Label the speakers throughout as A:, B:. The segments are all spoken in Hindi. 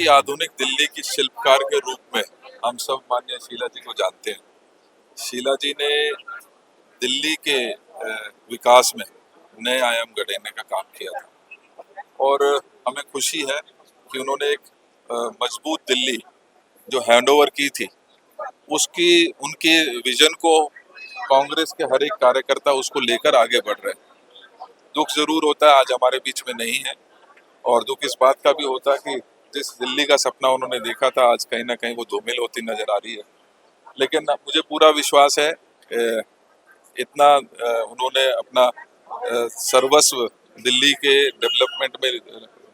A: की आधुनिक दिल्ली की शिल्पकार के रूप में हम सब माननीय शीला जी को जानते हैं। शीला जी ने दिल्ली के विकास में नए आयाम गढ़ने का काम किया था और हमें खुशी है कि उन्होंने एक मजबूत दिल्ली जो हैंडओवर की थी उसकी उनके विजन को कांग्रेस के हर एक कार्यकर्ता उसको लेकर आगे बढ़ रहे हैं। दुख जरूर होता है, आज हमारे बीच में नहीं है, और दुख इस बात का भी होता है कि जिस दिल्ली का सपना उन्होंने देखा था आज कहीं ना कहीं वो धूमिल होती नजर आ रही है। लेकिन मुझे पूरा विश्वास है, इतना उन्होंने अपना सर्वस्व दिल्ली के डेवलपमेंट में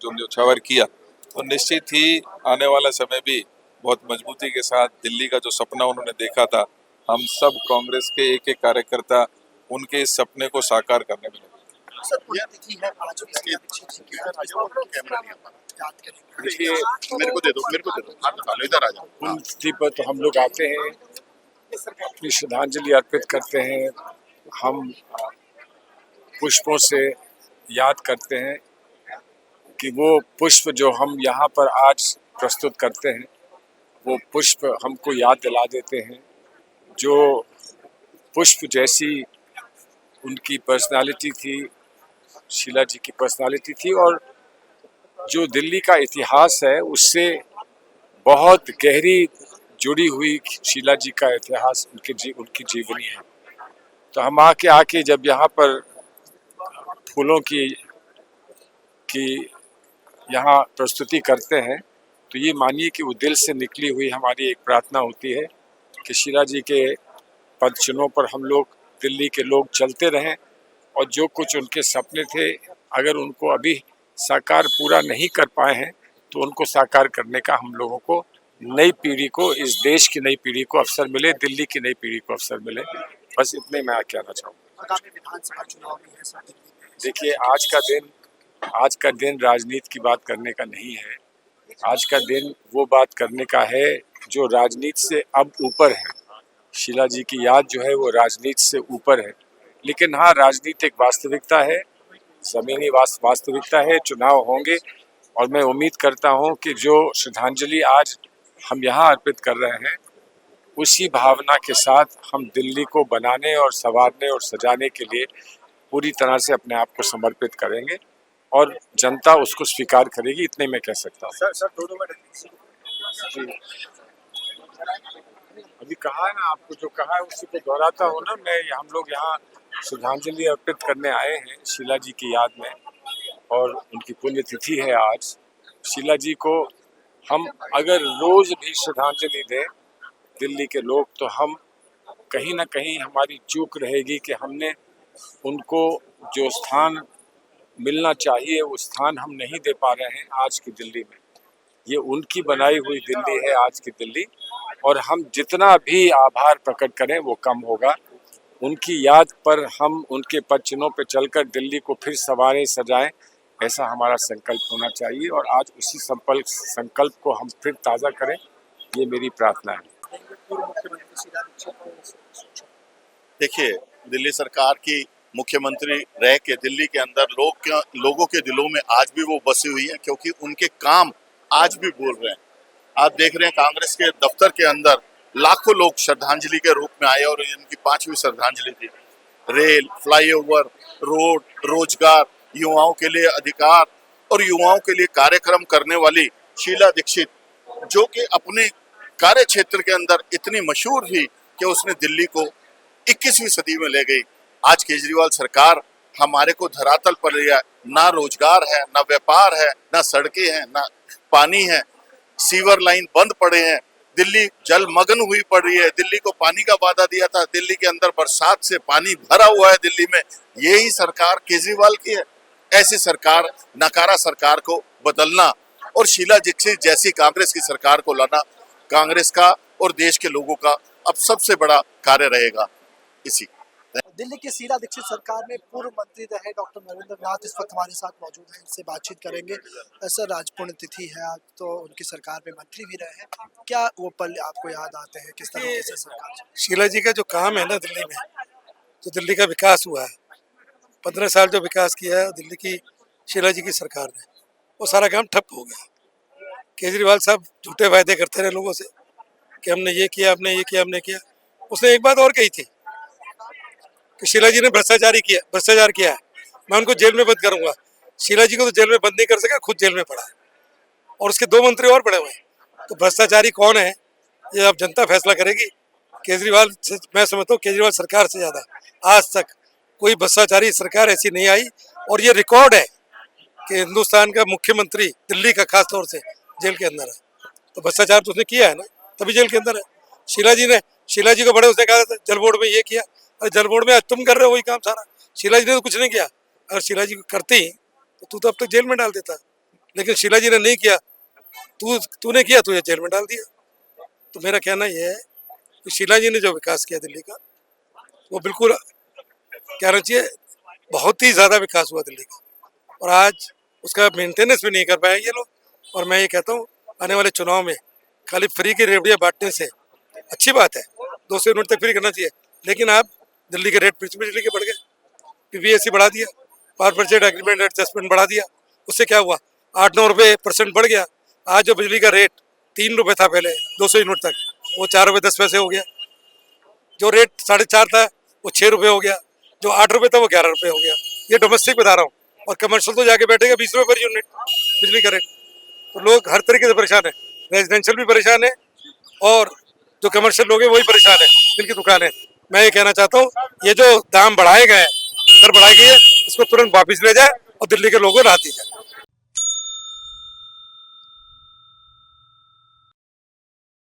A: जो न्यौछावर किया, तो निश्चित ही आने वाला समय भी बहुत मजबूती के साथ दिल्ली का जो सपना उन्होंने देखा था, हम सब कांग्रेस के एक एक कार्यकर्ता उनके इस सपने को साकार करने में लगे।
B: देखिए, मेरे को दे दो, हाथ उठा लो, इधर आ जाओ। पुण्यतिथि पर तो हम लोग आते हैं, अपनी श्रद्धांजलि अर्पित करते हैं। हम पुष्पों से याद करते हैं कि वो पुष्प जो हम यहाँ पर आज प्रस्तुत करते हैं, वो पुष्प हमको याद दिला देते हैं जो पुष्प जैसी उनकी पर्सनालिटी थी, शीला जी की पर्सनालिटी थी, और जो दिल्ली का इतिहास है उससे बहुत गहरी जुड़ी हुई शीला जी का इतिहास, उनकी जीवनी है। तो हम आके जब यहाँ पर फूलों की यहाँ प्रस्तुति करते हैं, तो ये मानिए कि वो दिल से निकली हुई हमारी एक प्रार्थना होती है कि शीला जी के पद चिन्हों पर हम लोग दिल्ली के लोग चलते रहें, और जो कुछ उनके सपने थे अगर उनको अभी साकार पूरा नहीं कर पाए हैं तो उनको साकार करने का हम लोगों को, नई पीढ़ी को, इस देश की नई पीढ़ी को अवसर मिले, दिल्ली की नई पीढ़ी को अवसर मिले। बस इतने मैं कहना चाहूँगा। देखिए, आज का दिन राजनीति की बात करने का नहीं है। आज का दिन वो बात करने का है जो राजनीति से अब ऊपर है। शीला जी की याद जो है वो राजनीति से ऊपर है, लेकिन हाँ, राजनीति एक वास्तविकता है, जमीनी वास्तविकता है। चुनाव होंगे और मैं उम्मीद करता हूँ कि जो श्रद्धांजलि आज हम यहाँ अर्पित कर रहे हैं, उसी भावना के साथ हम दिल्ली को बनाने और संवारने और सजाने के लिए पूरी तरह से अपने आप को समर्पित करेंगे और जनता उसको स्वीकार करेगी। इतने मैं कह सकता हूँ। अभी कहा है ना, आपको जो कहा है उसी को दोहराता हूँ ना मैं। हम लोग यहाँ श्रद्धांजलि अर्पित करने आए हैं शीला जी की याद में, और उनकी पुण्यतिथि है आज। शीला जी को हम अगर रोज भी श्रद्धांजलि दें दिल्ली के लोग, तो हम कहीं ना कहीं हमारी चूक रहेगी कि हमने उनको जो स्थान मिलना चाहिए वो स्थान हम नहीं दे पा रहे हैं आज की दिल्ली में। ये उनकी बनाई हुई दिल्ली है आज की दिल्ली, और हम जितना भी आभार प्रकट करें वो कम होगा। उनकी याद पर हम उनके पद चिन्हों पर चलकर दिल्ली को फिर संवारें सजाएं, ऐसा हमारा संकल्प होना चाहिए, और आज उसी संकल्प को हम फिर ताज़ा करें, ये मेरी प्रार्थना है।
C: देखिए, दिल्ली सरकार की मुख्यमंत्री रह के दिल्ली के अंदर लोगों के दिलों में आज भी वो बसी हुई है, क्योंकि उनके काम आज भी बोल रहे हैं। आप देख रहे हैं कांग्रेस के दफ्तर के अंदर लाखों लोग श्रद्धांजलि के रूप में आए, और इनकी 5वीं श्रद्धांजलि थी। रेल, फ्लाईओवर, रोड, रोजगार, युवाओं के लिए अधिकार और युवाओं के लिए कार्यक्रम करने वाली शीला दीक्षित, जो कि अपने कार्य क्षेत्र के अंदर इतनी मशहूर थी कि उसने दिल्ली को 21वीं सदी में ले गई। आज केजरीवाल सरकार हमारे को धरातल पर लिया, ना रोजगार है, ना व्यापार है, ना सड़कें हैं, ना पानी है, सीवर लाइन बंद पड़े हैं, दिल्ली जलमग्न हुई पड़ रही है। दिल्ली को पानी का वादा दिया था, दिल्ली के अंदर बरसात से पानी भरा हुआ है दिल्ली में। यही सरकार केजरीवाल की है। ऐसी सरकार, नकारा सरकार को बदलना और शीला दीक्षित जैसी कांग्रेस की सरकार को लाना कांग्रेस का और देश के लोगों का अब सबसे बड़ा कार्य रहेगा। इसी
D: दिल्ली की शीला दीक्षित सरकार में पूर्व मंत्री रहे डॉक्टर नरेंद्र नाथ इस वक्त हमारे साथ मौजूद हैं, इनसे बातचीत करेंगे। सर, आज पुण्यतिथि है, आज तो उनकी सरकार में मंत्री भी रहे हैं, क्या वो पल आपको याद आते हैं? किस तरीके से सरकार?
E: शीला जी का जो काम है ना दिल्ली में, जो दिल्ली का विकास हुआ है, 15 साल जो विकास किया है दिल्ली की शीला जी की सरकार ने, वो सारा काम ठप हो गया। केजरीवाल साहब झूठे वायदे करते रहे लोगों से कि हमने ये किया, हमने ये किया, हमने किया। उसने एक बात और कही थी कि शीला जी ने भ्रष्टाचार किया है, मैं उनको जेल में बंद करूंगा। शीला जी को तो जेल में बंद नहीं कर सका, खुद जेल में पड़ा है और उसके 2 मंत्री और पड़े हुए हैं। तो भ्रष्टाचारी कौन है ये अब जनता फैसला करेगी। केजरीवाल से मैं समझता हूँ केजरीवाल सरकार से ज्यादा आज तक कोई भ्रष्टाचारी सरकार ऐसी नहीं आई। और ये रिकॉर्ड है कि हिंदुस्तान का मुख्यमंत्री दिल्ली का खास तौर से जेल के अंदर है। तो भ्रष्टाचार तो उसने किया है ना, तभी जेल के अंदर है। शीला जी को बड़े उसने कहा था जल बोर्ड में ये किया, अरे जल बोर्ड में आज तुम कर रहे हो वही काम सारा। शीला जी ने तो कुछ नहीं किया। अगर शीला जी को करती तो तू तो अब तक जेल में डाल देता, लेकिन शीला जी ने नहीं किया, तूने किया, तुझे जेल में डाल दिया। तो मेरा कहना यह है कि शीला जी ने जो विकास किया दिल्ली का, वो बिल्कुल कहना चाहिए बहुत ही ज्यादा विकास हुआ दिल्ली का, और आज उसका मेंटेनेंस भी नहीं कर पाए ये लोग। और मैं ये कहता हूँ आने वाले चुनाव में खाली फ्री की रेवड़ियाँ बांटने से अच्छी बात है, 200 यूनिट तक फ्री करना चाहिए, लेकिन आप दिल्ली के रेट बिजली के बढ़ गए, पीवीएससी बढ़ा दिया, पावर परचेज एग्रीमेंट एडजस्टमेंट बढ़ा दिया, उससे क्या हुआ 8-9 रुपये % बढ़ गया। आज जो बिजली का रेट 3 रुपये था पहले 200 यूनिट तक, वो 4 रुपये 10 पैसे हो गया। जो रेट 4.5 था वो 6 रुपये हो गया, जो 8 रुपये था वो 11 रुपये हो गया। ये डोमेस्टिक बता रहा हूँ, और कमर्शियल तो जाके बैठेगा 20 रुपये पर यूनिट बिजली का रेट। तो लोग हर तरीके से परेशान है, रेजिडेंशियल भी परेशान है और जो कमर्शियल लोग हैं वही परेशान है जिनकी दुकान है। मैं ये कहना चाहता हूँ ये जो दाम बढ़ाए गए हैं, दर बढ़ाई गई है, इसको तुरंत वापस ले जाए और दिल्ली के लोगों को राहत दी जाए।